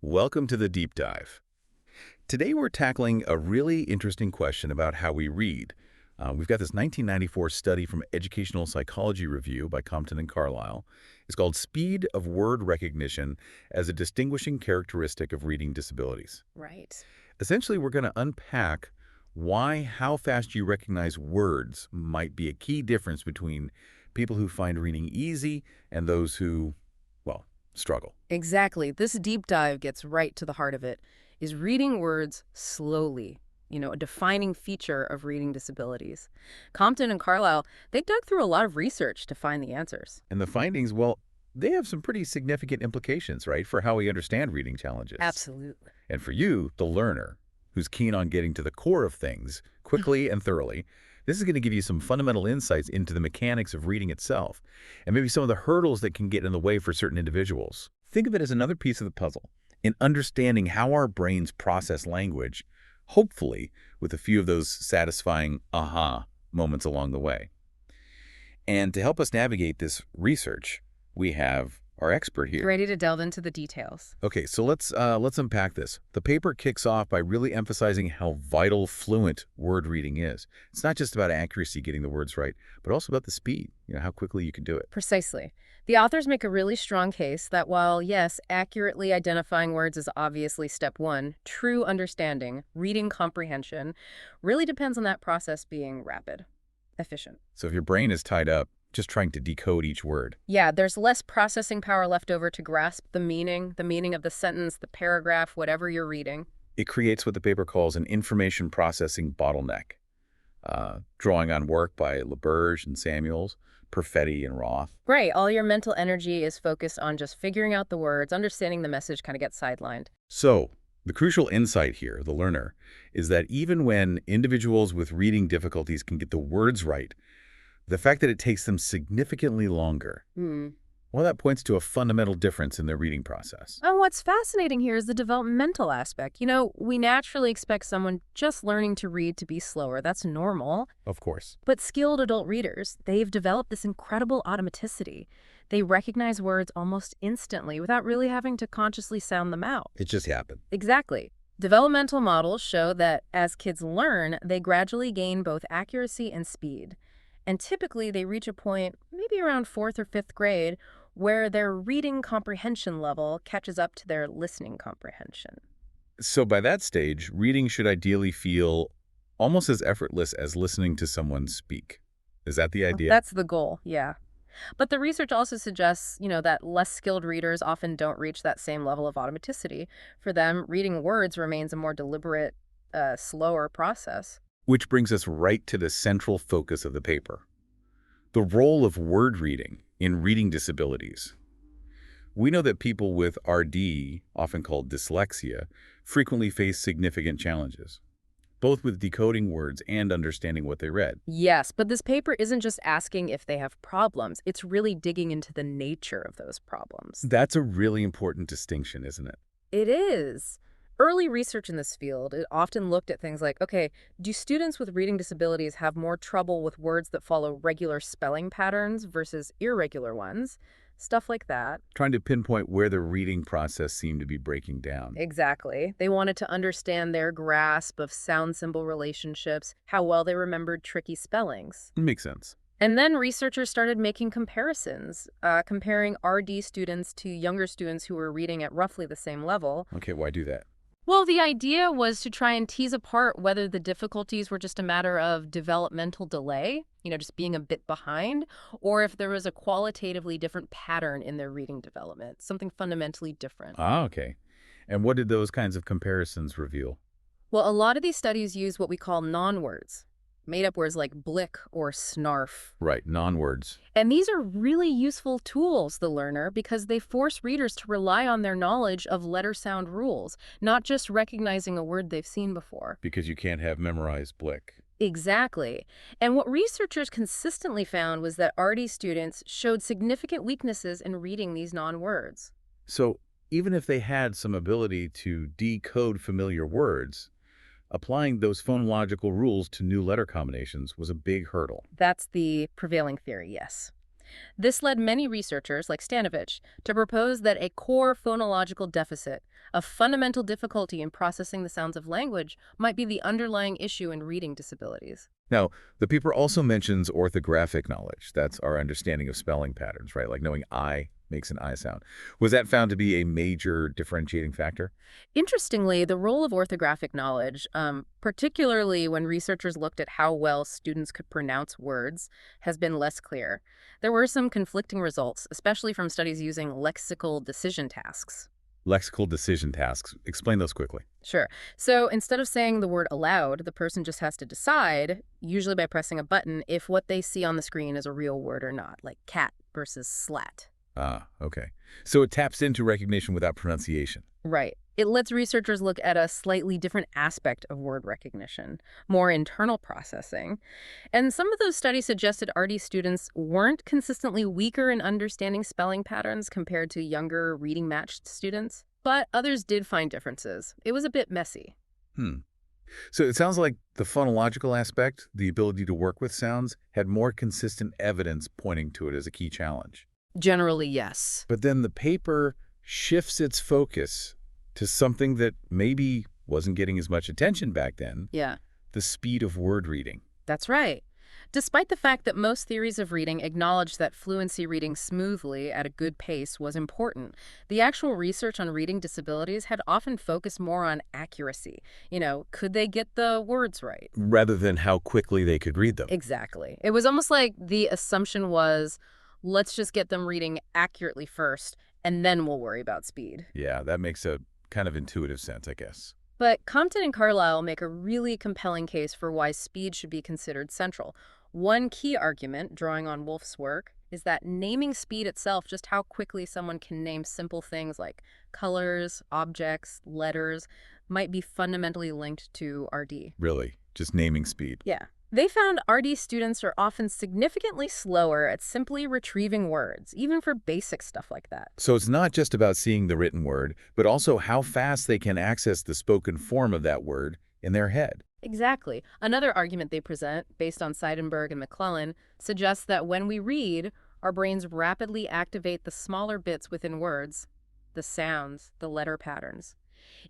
Welcome to the Deep Dive. Today we're tackling a really interesting question about how we read. We've got this 1994 study from Educational Psychology Review by Compton and Carlisle. It's called Speed of Word Recognition as a Distinguishing Characteristic of Reading Disabilities. Right. Essentially, we're going to unpack why how fast you recognize words might be a key difference between people who find reading easy and those who, well, struggle. Exactly. This deep dive gets right to the heart of it. Is reading words slowly, a defining feature of reading disabilities? Compton and Carlisle, they dug through a lot of research to find the answers. And the findings, well, they have some pretty significant implications, right, for how we understand reading challenges. Absolutely. And for you, the learner, who's keen on getting to the core of things quickly and thoroughly, this is going to give you some fundamental insights into the mechanics of reading itself and maybe some of the hurdles that can get in the way for certain individuals. Think of it as another piece of the puzzle in understanding how our brains process language, hopefully with a few of those satisfying aha moments along the way. And to help us navigate this research, we have our expert here. Ready to delve into the details. Okay, so let's unpack this. The paper kicks off by really emphasizing how vital fluent word reading is. It's not just about accuracy, getting the words right, but also about the speed, how quickly you can do it. Precisely. The authors make a really strong case that while, yes, accurately identifying words is obviously step one, true understanding, reading comprehension, really depends on that process being rapid, efficient. So if your brain is tied up just trying to decode each word. Yeah, there's less processing power left over to grasp the meaning of the sentence, the paragraph, whatever you're reading. It creates what the paper calls an information processing bottleneck, drawing on work by LaBerge and Samuels, Perfetti and Roth. Right, all your mental energy is focused on just figuring out the words, understanding the message kind of gets sidelined. So the crucial insight here, the learner, is that even when individuals with reading difficulties can get the words right, the fact that it takes them significantly longer, well, that points to a fundamental difference in their reading process. And what's fascinating here is the developmental aspect. We naturally expect someone just learning to read to be slower. That's normal. Of course. But skilled adult readers, they've developed this incredible automaticity. They recognize words almost instantly without really having to consciously sound them out. It just happened. Exactly. Developmental models show that as kids learn, they gradually gain both accuracy and speed. And typically, they reach a point, maybe around 4th or 5th grade, where their reading comprehension level catches up to their listening comprehension. So by that stage, reading should ideally feel almost as effortless as listening to someone speak. Is that the idea? That's the goal, yeah. But the research also suggests, that less skilled readers often don't reach that same level of automaticity. For them, reading words remains a more deliberate, slower process. Which brings us right to the central focus of the paper, the role of word reading in reading disabilities. We know that people with RD, often called dyslexia, frequently face significant challenges, both with decoding words and understanding what they read. Yes, but this paper isn't just asking if they have problems. It's really digging into the nature of those problems. That's a really important distinction, isn't it? It is. Early research in this field, it often looked at things like, okay, do students with reading disabilities have more trouble with words that follow regular spelling patterns versus irregular ones? Stuff like that. Trying to pinpoint where the reading process seemed to be breaking down. Exactly. They wanted to understand their grasp of sound symbol relationships, how well they remembered tricky spellings. Makes sense. And then researchers started making comparisons, comparing RD students to younger students who were reading at roughly the same level. Okay, why do that? Well, the idea was to try and tease apart whether the difficulties were just a matter of developmental delay, just being a bit behind, or if there was a qualitatively different pattern in their reading development, something fundamentally different. Ah, okay. And what did those kinds of comparisons reveal? Well, a lot of these studies use what we call non-words, made-up words like blick or snarf. Right, non-words. And these are really useful tools, the learner, because they force readers to rely on their knowledge of letter-sound rules, not just recognizing a word they've seen before. Because you can't have memorized blick. Exactly. And what researchers consistently found was that RD students showed significant weaknesses in reading these non-words. So even if they had some ability to decode familiar words, applying those phonological rules to new letter combinations was a big hurdle. That's the prevailing theory, yes. This led many researchers, like Stanovich, to propose that a core phonological deficit, A fundamental difficulty in processing the sounds of language might be the underlying issue in reading disabilities. Now, the paper also mentions orthographic knowledge. That's our understanding of spelling patterns, right? Like knowing I makes an I sound. Was that found to be a major differentiating factor? Interestingly, the role of orthographic knowledge, particularly when researchers looked at how well students could pronounce words, has been less clear. There were some conflicting results, especially from studies using lexical decision tasks. Lexical decision tasks. Explain those quickly. Sure. So instead of saying the word aloud, the person just has to decide, usually by pressing a button, if what they see on the screen is a real word or not, like cat versus slat. Ah, okay. So it taps into recognition without pronunciation. Right. It lets researchers look at a slightly different aspect of word recognition, more internal processing. And some of those studies suggested RD students weren't consistently weaker in understanding spelling patterns compared to younger reading-matched students. But others did find differences. It was a bit messy. Hmm. So it sounds like the phonological aspect, the ability to work with sounds, had more consistent evidence pointing to it as a key challenge. Generally, yes. But then the paper shifts its focus to something that maybe wasn't getting as much attention back then, Yeah, the speed of word reading. that's right. Despite the fact that most theories of reading acknowledge that fluency reading smoothly at a good pace was important, the actual research on reading disabilities had often focused more on accuracy. Could they get the words right? Rather than how quickly they could read them. Exactly. It was almost like the assumption was, let's just get them reading accurately first, and then we'll worry about speed. Yeah, that makes a kind of intuitive sense, I guess. But Compton and Carlisle make a really compelling case for why speed should be considered central. One key argument, drawing on Wolf's work, is that naming speed itself, just how quickly someone can name simple things like colors, objects, letters, might be fundamentally linked to RD. Really, just naming speed. Yeah. They found RD students are often significantly slower at simply retrieving words, even for basic stuff like that. So it's not just about seeing the written word, but also how fast they can access the spoken form of that word in their head. Exactly. Another argument they present, based on Seidenberg and McClellan, suggests that when we read, our brains rapidly activate the smaller bits within words, the sounds, the letter patterns.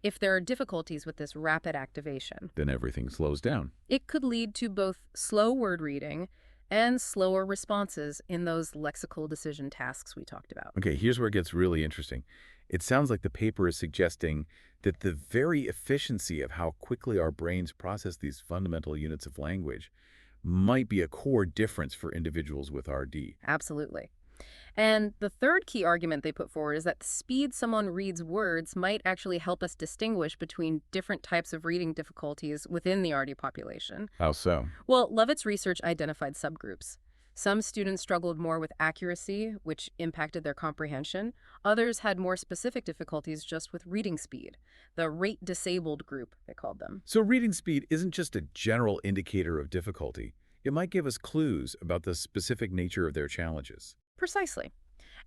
If there are difficulties with this rapid activation, Then everything slows down. it could lead to both slow word reading and slower responses in those lexical decision tasks we talked about. Okay, here's where it gets really interesting. It sounds like the paper is suggesting that the very efficiency of how quickly our brains process these fundamental units of language might be a core difference for individuals with RD. Absolutely. And the third key argument they put forward is that the speed someone reads words might actually help us distinguish between different types of reading difficulties within the RD population. How so? Well, Lovett's research identified subgroups. Some students struggled more with accuracy, which impacted their comprehension. Others had more specific difficulties just with reading speed, the rate-disabled group, they called them. So reading speed isn't just a general indicator of difficulty. It might give us clues about the specific nature of their challenges. Precisely.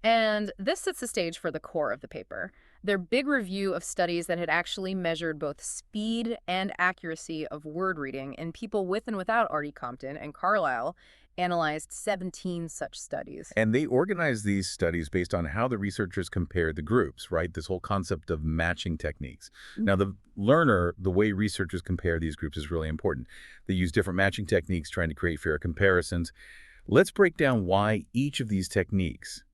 And this sets the stage for the core of the paper. Their big review of studies that had actually measured both speed and accuracy of word reading in people with and without RD Compton and Carlisle analyzed 17 such studies. And they organized these studies based on how the researchers compared the groups, right? This whole concept of matching techniques. Now, the way researchers compare these groups is really important. They use different matching techniques trying to create fair comparisons. Let's break down why each of these techniques,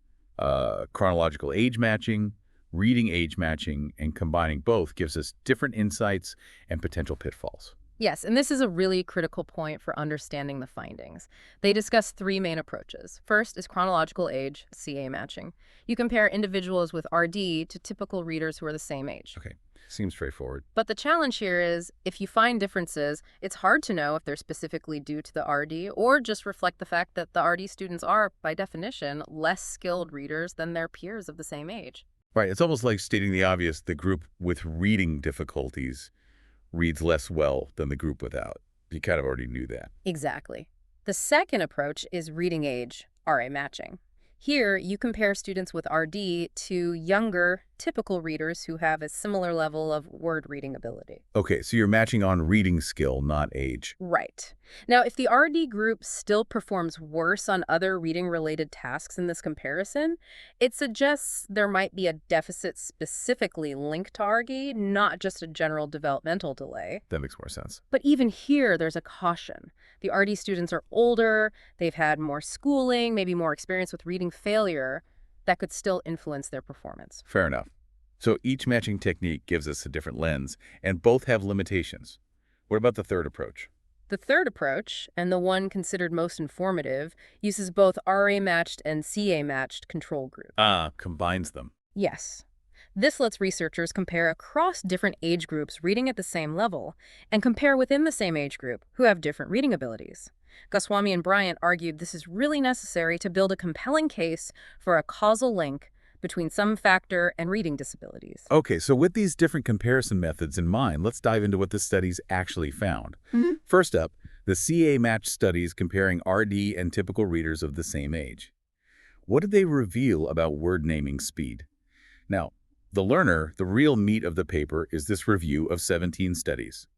chronological age matching, reading age matching, and combining both gives us different insights and potential pitfalls. Yes, and this is a really critical point for understanding the findings. They discuss three main approaches. First is chronological age, CA matching. You compare individuals with RD to typical readers who are the same age. Okay, seems straightforward. But the challenge here is, if you find differences, it's hard to know if they're specifically due to the RD or just reflect the fact that the RD students are, by definition, less skilled readers than their peers of the same age. Right, it's almost like stating the obvious, the group with reading difficulties reads less well than the group without. You kind of already knew that. Exactly. The second approach is reading age, RA matching. Here, you compare students with RD to younger, typical readers who have a similar level of word reading ability. Okay, so you're matching on reading skill, not age. Right. Now, if the RD group still performs worse on other reading-related tasks in this comparison, it suggests there might be a deficit specifically linked to RD, not just a general developmental delay. That makes more sense. But even here, there's a caution. The RD students are older, they've had more schooling, maybe more experience with reading failure. That could still influence their performance. Fair enough. So each matching technique gives us a different lens, and both have limitations. What about the third approach? The third approach, and the one considered most informative, uses both RA-matched and CA-matched control groups. Ah, combines them. Yes. This lets researchers compare across different age groups reading at the same level, and compare within the same age group who have different reading abilities. Goswami and Bryant argued this is really necessary to build a compelling case for a causal link between some factor and reading disabilities. Okay, so with these different comparison methods in mind, let's dive into what the studies actually found. First up, the CA-matched studies comparing RD and typical readers of the same age. What did they reveal about word naming speed? Now, the learner, the real meat of the paper, is this review of 17 studies.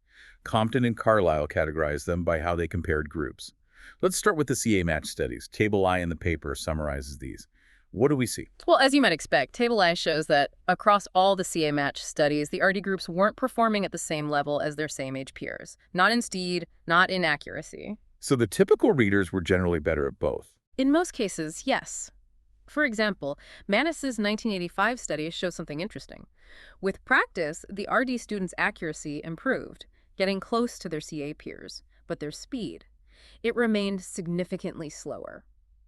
Compton and Carlisle categorized them by how they compared groups. Let's start with the CA-matched studies. Table I in the paper summarizes these. What do we see? Well, as you might expect, Table I shows that across all the CA-matched studies, the RD groups weren't performing at the same level as their same-age peers. Not in speed, not in accuracy. So the typical readers were generally better at both. In most cases, yes. For example, Manis's 1985 study shows something interesting. With practice, the RD students' accuracy improved, getting close to their CA peers, but their speed, it remained significantly slower.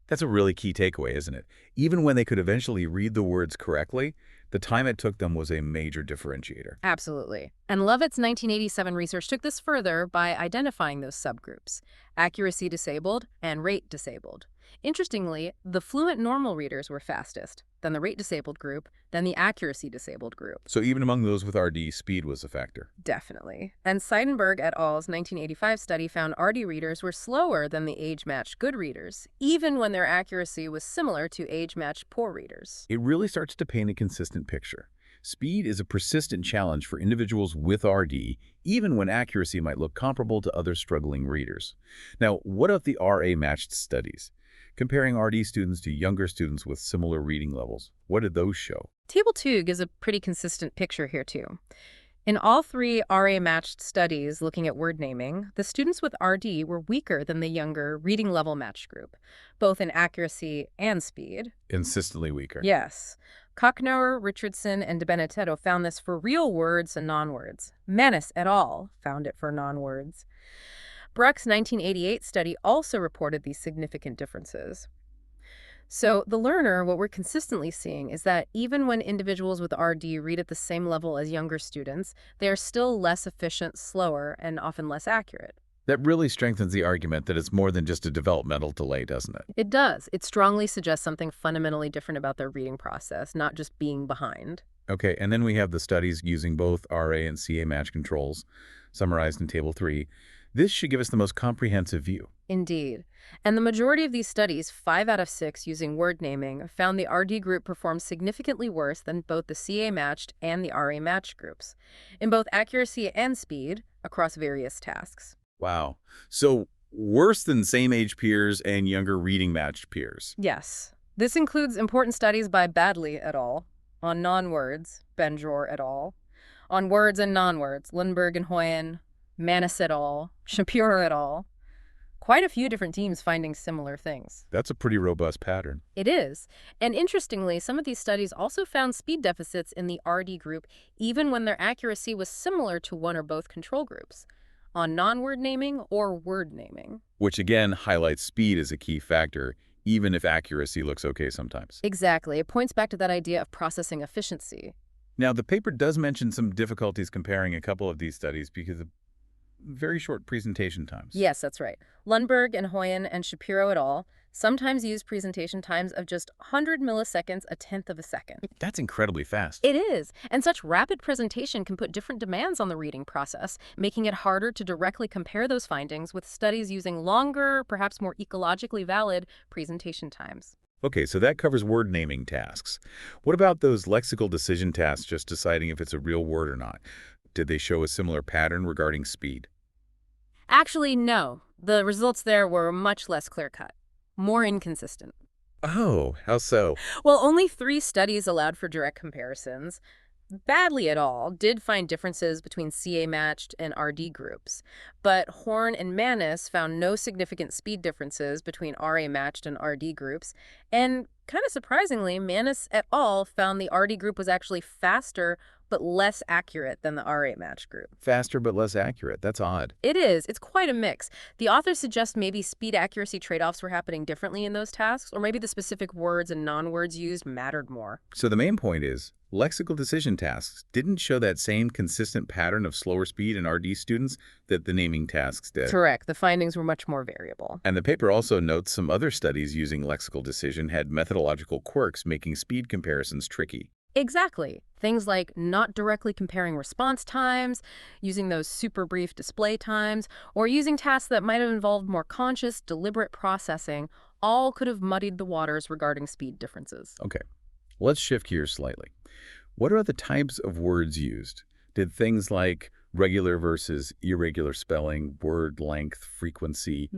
That's a really key takeaway, isn't it? Even when they could eventually read the words correctly, the time it took them was a major differentiator. Absolutely. And Lovett's 1987 research took this further by identifying those subgroups, accuracy disabled and rate disabled. Interestingly, the fluent normal readers were fastest, then the rate disabled group, then the accuracy disabled group. So even among those with RD, speed was a factor. Definitely. And Seidenberg et al.'s 1985 study found RD readers were slower than the age-matched good readers, even when their accuracy was similar to age-matched poor readers. It really starts to paint a consistent picture. Speed is a persistent challenge for individuals with RD, even when accuracy might look comparable to other struggling readers. Now, what of the RA-matched studies? Comparing RD students to younger students with similar reading levels, what did those show? Table 2 gives a pretty consistent picture here, too. In all three RA-matched studies looking at word naming, the students with RD were weaker than the younger reading level matched group, both in accuracy and speed. Consistently weaker. Yes. Kochnour, Richardson, and DiBenedetto found this for real words and non-words. Manis et al. Found it for non-words. Bruck's 1988 study also reported these significant differences. So the learner, what we're consistently seeing is that even when individuals with RD read at the same level as younger students, they are still less efficient, slower, and often less accurate. That really strengthens the argument that it's more than just a developmental delay, doesn't it? It does. It strongly suggests something fundamentally different about their reading process, not just being behind. Okay, and then we have the studies using both RA and CA match controls, summarized in Table 3. This should give us the most comprehensive view. Indeed. And the majority of these studies, 5 out of 6 using word naming, found the RD group performed significantly worse than both the CA-matched and the RA-matched groups, in both accuracy and speed across various tasks. Wow. So worse than same-age peers and younger reading-matched peers. Yes. This includes important studies by Badley et al. On non-words, Benjor et al. On words and non-words, Lundberg and Hoyen, Manis et al., Shapiro et al. Quite a few different teams finding similar things. That's a pretty robust pattern. It is. And interestingly, some of these studies also found speed deficits in the RD group, even when their accuracy was similar to one or both control groups, on non-word naming or word naming. Which again highlights speed as a key factor, even if accuracy looks okay sometimes. Exactly. It points back to that idea of processing efficiency. Now, the paper does mention some difficulties comparing a couple of these studies because of very short presentation times. Yes, that's right. Lundberg and Hoyen and Shapiro et al. Sometimes use presentation times of just 100 milliseconds, a tenth of a second. That's incredibly fast. It is. And such rapid presentation can put different demands on the reading process, making it harder to directly compare those findings with studies using longer, perhaps more ecologically valid presentation times. Okay, so that covers word naming tasks. What about those lexical decision tasks, just deciding if it's a real word or not? Did they show a similar pattern regarding speed? Actually, no. The results there were much less clear-cut, more inconsistent. Oh, how so? Well, only 3 studies allowed for direct comparisons. Badly at all, did find differences between CA-matched and RD groups. But Horn and Manis found no significant speed differences between RA-matched and RD groups. And kind of surprisingly, Manis et al. Found the RD group was actually faster but less accurate than the RA-matched group. Faster but less accurate. That's odd. It is. It's quite a mix. The authors suggest maybe speed accuracy trade-offs were happening differently in those tasks, or maybe the specific words and non-words used mattered more. So the main point is, lexical decision tasks didn't show that same consistent pattern of slower speed in RD students that the naming tasks did. Correct. The findings were much more variable. And the paper also notes some other studies using lexical decision had methodological quirks making speed comparisons tricky. Exactly. Things like not directly comparing response times, using those super brief display times, or using tasks that might have involved more conscious, deliberate processing, all could have muddied the waters regarding speed differences. Okay, let's shift gears slightly. What are the types of words used? Did things like regular versus irregular spelling, word length, frequency,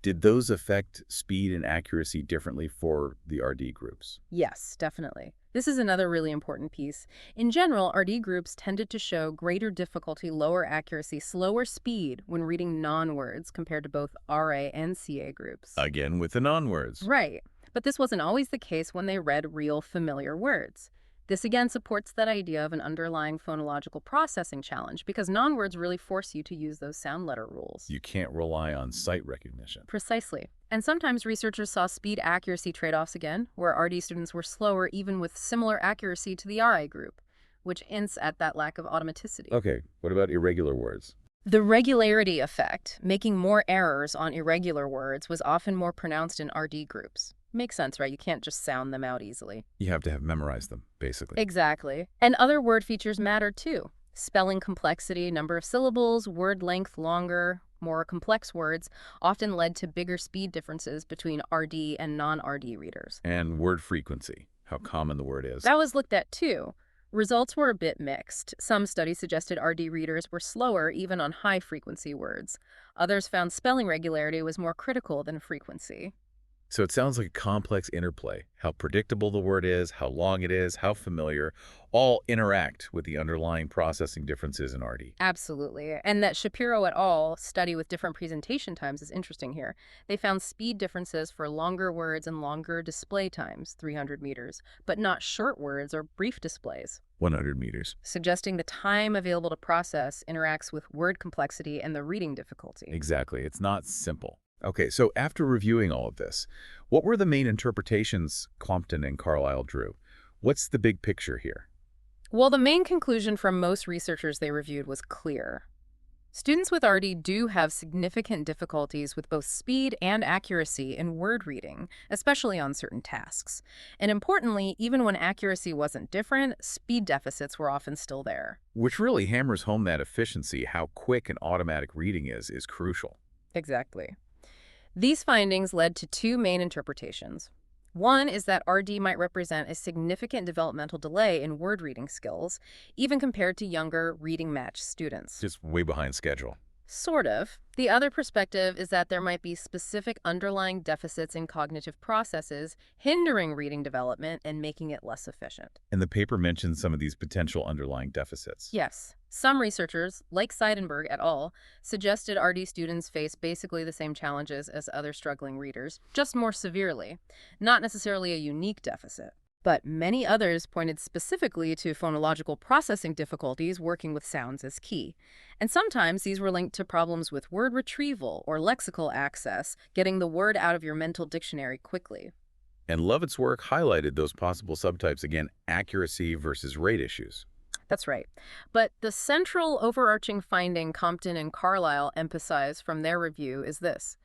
did those affect speed and accuracy differently for the RD groups? Yes, definitely. This is another really important piece. In general, RD groups tended to show greater difficulty, lower accuracy, slower speed when reading non-words compared to both RA and CA groups. Again, with the non-words. Right. But this wasn't always the case when they read real familiar words. This again supports that idea of an underlying phonological processing challenge because non-words really force you to use those sound letter rules. You can't rely on sight recognition. Precisely. And sometimes researchers saw speed accuracy trade-offs again, where RD students were slower even with similar accuracy to the RA group, which hints at that lack of automaticity. Okay, what about irregular words? The regularity effect, making more errors on irregular words, was often more pronounced in RD groups. Makes sense, right? You can't just sound them out easily. You have to have memorized them, basically. Exactly. And other word features matter too. Spelling complexity, number of syllables, word length longer, more complex words often led to bigger speed differences between RD and non-RD readers. And word frequency, how common the word is. That was looked at too. Results were a bit mixed. Some studies suggested RD readers were slower even on high-frequency words. Others found spelling regularity was more critical than frequency. So it sounds like a complex interplay. How predictable the word is, how long it is, how familiar, all interact with the underlying processing differences in RD. Absolutely. And that Shapiro et al. Study with different presentation times is interesting here. They found speed differences for longer words and longer display times, 300 meters, but not short words or brief displays, 100 meters. suggesting the time available to process interacts with word complexity and the reading difficulty. Exactly. It's not simple. Okay, so after reviewing all of this, what were the main interpretations Compton and Carlisle drew? What's the big picture here? Well, the main conclusion from most researchers they reviewed was clear. Students with RD do have significant difficulties with both speed and accuracy in word reading, especially on certain tasks. And importantly, even when accuracy wasn't different, speed deficits were often still there. Which really hammers home that efficiency, how quick and automatic reading is crucial. Exactly. These findings led to 2 main interpretations. One is that RD might represent a significant developmental delay in word reading skills, even compared to younger reading-matched students. Just way behind schedule. Sort of. The other perspective is that there might be specific underlying deficits in cognitive processes hindering reading development and making it less efficient. And the paper mentions some of these potential underlying deficits. Yes. Some researchers, like Seidenberg et al., suggested RD students face basically the same challenges as other struggling readers, just more severely, not necessarily a unique deficit. But many others pointed specifically to phonological processing difficulties working with sounds as key. And sometimes these were linked to problems with word retrieval or lexical access, getting the word out of your mental dictionary quickly. And Lovett's work highlighted those possible subtypes, again, accuracy versus rate issues. That's right. But the central overarching finding Compton and Carlisle emphasize from their review is this.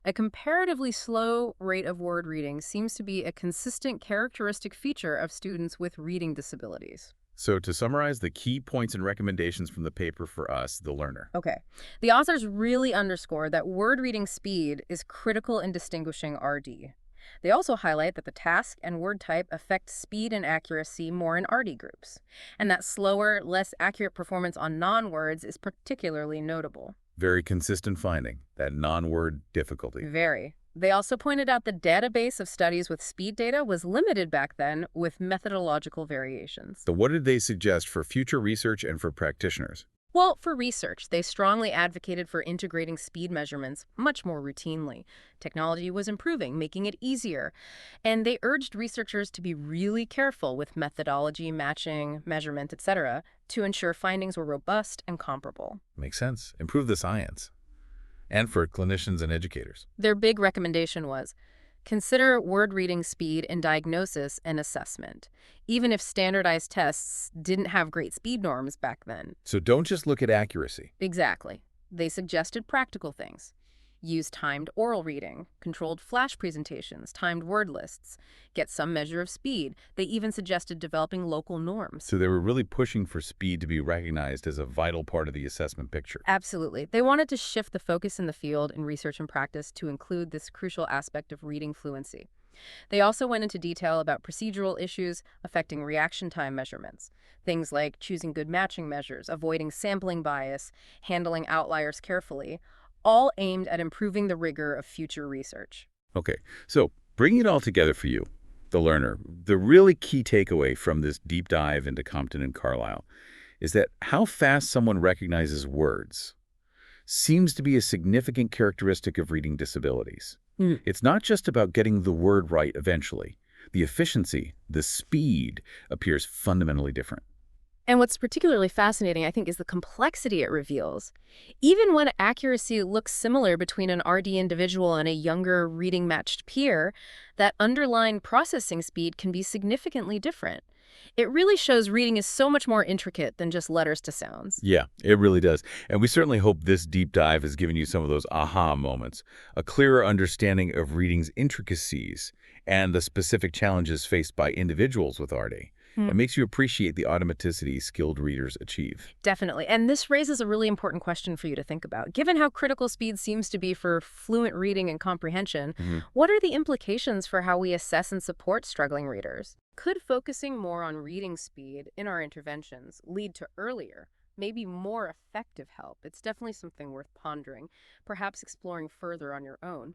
A comparatively slow rate of word reading seems to be a consistent characteristic feature of students with reading disabilities. So to summarize the key points and recommendations from the paper for us, the learner. Okay. The authors really underscore that word reading speed is critical in distinguishing RD. They also highlight that the task and word type affect speed and accuracy more in RD groups, and that slower, less accurate performance on non-words is particularly notable. Very consistent finding, that non-word difficulty. Very. They also pointed out the database of studies with speed data was limited back then with methodological variations. So what did they suggest for future research and for practitioners? Well, for research, they strongly advocated for integrating speed measurements much more routinely. Technology was improving, making it easier. And they urged researchers to be really careful with methodology, matching, measurement, etc., to ensure findings were robust and comparable. Makes sense. Improve the science. And for clinicians and educators. Their big recommendation was consider word reading speed in diagnosis and assessment, even if standardized tests didn't have great speed norms back then. So don't just look at accuracy. Exactly. They suggested practical things. Use timed oral reading, controlled flash presentations, timed word lists, get some measure of speed. They even suggested developing local norms. So they were really pushing for speed to be recognized as a vital part of the assessment picture. Absolutely. They wanted to shift the focus in the field in research and practice to include this crucial aspect of reading fluency. They also went into detail about procedural issues affecting reaction time measurements. Things like choosing good matching measures, avoiding sampling bias, handling outliers carefully, all aimed at improving the rigor of future research. Okay, so bringing it all together for you, the learner, the really key takeaway from this deep dive into Compton and Carlisle is that how fast someone recognizes words seems to be a significant characteristic of reading disabilities. Mm. It's not just about getting the word right eventually. The efficiency, the speed, appears fundamentally different. And what's particularly fascinating, I think, is the complexity it reveals. Even when accuracy looks similar between an RD individual and a younger reading-matched peer, that underlying processing speed can be significantly different. It really shows reading is so much more intricate than just letters to sounds. Yeah, it really does. And we certainly hope this deep dive has given you some of those aha moments, a clearer understanding of reading's intricacies and the specific challenges faced by individuals with RD. It makes you appreciate the automaticity skilled readers achieve. Definitely. And this raises a really important question for you to think about. Given how critical speed seems to be for fluent reading and comprehension, Mhm. what are the implications for how we assess and support struggling readers? Could focusing more on reading speed in our interventions lead to earlier, maybe more effective help? It's definitely something worth pondering, perhaps exploring further on your own.